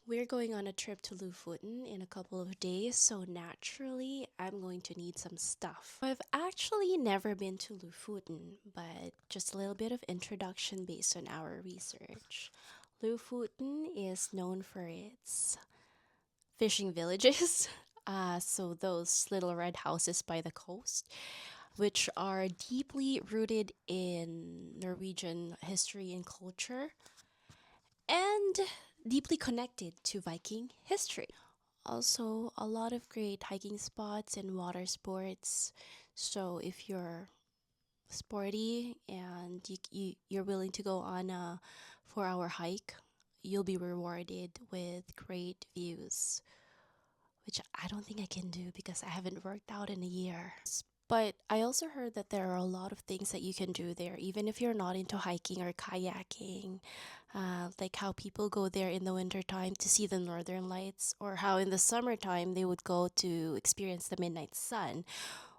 We're going on a trip to Lofoten in a couple of days, so naturally, I'm going to need some stuff. I've actually never been to Lofoten, but just a little bit of introduction based on our research. Lofoten is known for its fishing villages, so those little red houses by the coast, which are deeply rooted in Norwegian history and culture and deeply connected to Viking history. Also, a lot of great hiking spots and water sports. So, if you're sporty and you're willing to go on a 4 hour hike, you'll be rewarded with great views, which I don't think I can do because I haven't worked out in a year. But I also heard that there are a lot of things that you can do there, even if you're not into hiking or kayaking. Like how people go there in the wintertime to see the northern lights, or how in the summertime they would go to experience the midnight sun,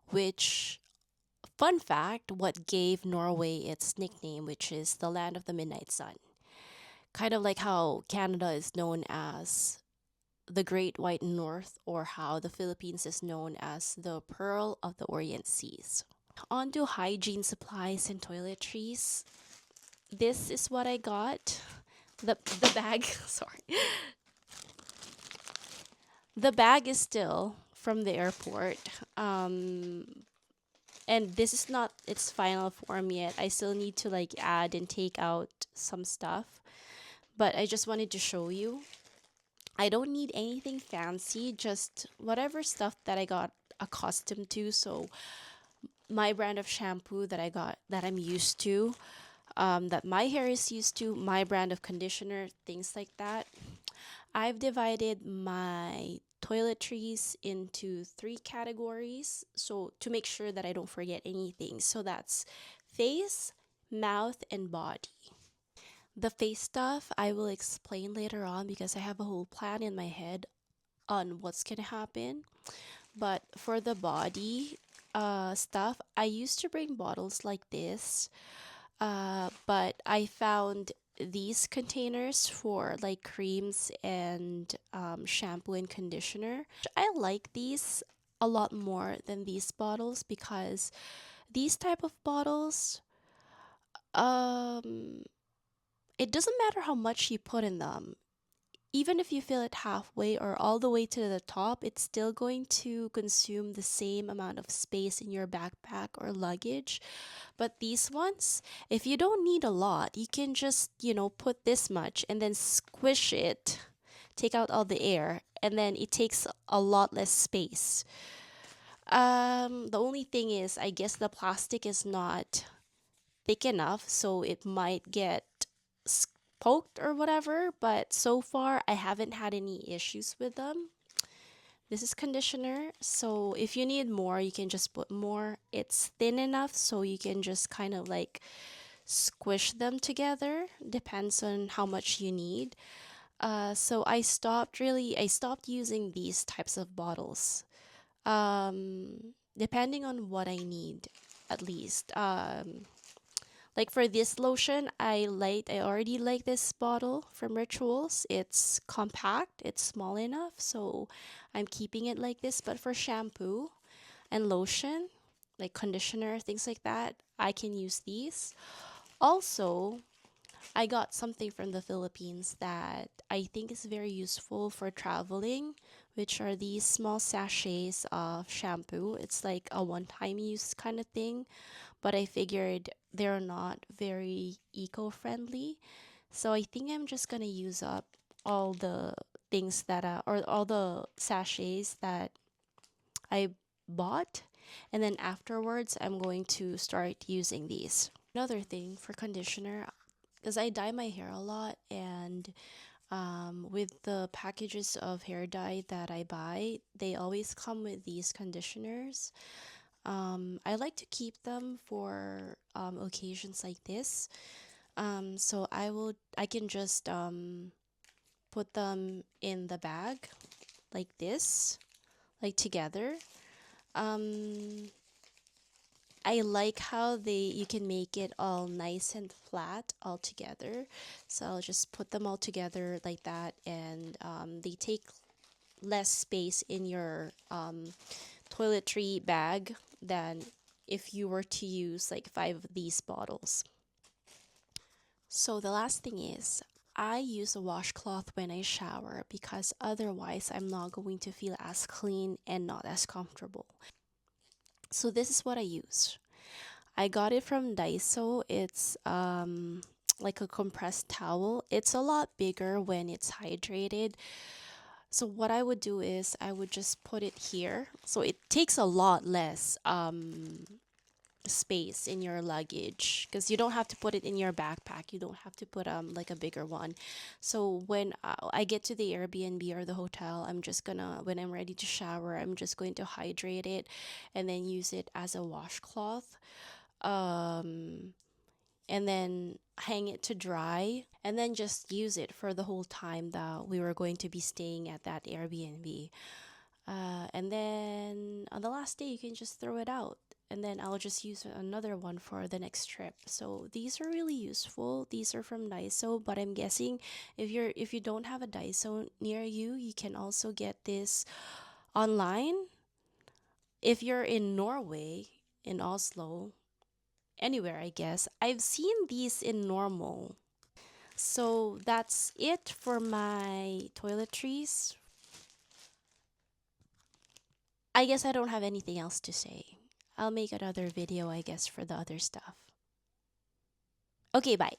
which, fun fact, what gave Norway its nickname, which is the land of the midnight sun. Kind of like how Canada is known as the Great White North, or how the Philippines is known as the Pearl of the Orient Seas. On to hygiene supplies and toiletries. This is what I got. The bag, sorry. The bag is still from the airport. And this is not its final form yet. I still need to like add and take out some stuff. But I just wanted to show you. I don't need anything fancy, just whatever stuff that I got accustomed to. So my brand of shampoo that I got that I'm used to, that my hair is used to, my brand of conditioner, things like that. I've divided my toiletries into three categories, so to make sure that I don't forget anything. So that's face, mouth, and body. The face stuff I will explain later on because I have a whole plan in my head on what's gonna happen. But for the body stuff, I used to bring bottles like this, but I found these containers for like creams and shampoo and conditioner. I like these a lot more than these bottles because these type of bottles, um, it doesn't matter how much you put in them. Even if you fill it halfway or all the way to the top, it's still going to consume the same amount of space in your backpack or luggage. But these ones, if you don't need a lot, you can just, put this much and then squish it, take out all the air, and then it takes a lot less space. The only thing is, I guess the plastic is not thick enough, so it might get poked or whatever, but so far I haven't had any issues with them. This is conditioner, so if you need more, you can just put more. It's thin enough so you can just kind of like squish them together. Depends on how much you need. So I stopped using these types of bottles. Depending on what I need, at least. Like for this lotion, I already like this bottle from Rituals. It's compact, it's small enough, so I'm keeping it like this. But for shampoo and lotion, like conditioner, things like that, I can use these. Also, I got something from the Philippines that I think is very useful for traveling, which are these small sachets of shampoo. It's like a one time use kind of thing, but I figured they're not very eco friendly. So I think I'm just gonna use up all the things or all the sachets that I bought, and then afterwards, I'm going to start using these. Another thing for conditioner, because I dye my hair a lot, and with the packages of hair dye that I buy, they always come with these conditioners. I like to keep them for occasions like this. So I can just put them in the bag like this, like together. Um, I like how you can make it all nice and flat all together. So I'll just put them all together like that, and they take less space in your toiletry bag than if you were to use like 5 of these bottles. So the last thing is, I use a washcloth when I shower because otherwise I'm not going to feel as clean and not as comfortable. So this is what I use. I got it from Daiso. It's like a compressed towel. It's a lot bigger when it's hydrated. So what I would do is I would just put it here. So it takes a lot less space in your luggage because you don't have to put it in your backpack. You don't have to put like a bigger one. So when I get to the Airbnb or the hotel, I'm just gonna, when I'm ready to shower, I'm just going to hydrate it and then use it as a washcloth, um and then hang it to dry, and then just use it for the whole time that we were going to be staying at that Airbnb. And then on the last day, you can just throw it out. And then I'll just use another one for the next trip. So these are really useful. These are from Daiso, but I'm guessing if you don't have a Daiso near you, you can also get this online. If you're in Norway, in Oslo, anywhere, I guess. I've seen these in normal. So that's it for my toiletries. I guess I don't have anything else to say. I'll make another video, I guess, for the other stuff. Okay, bye.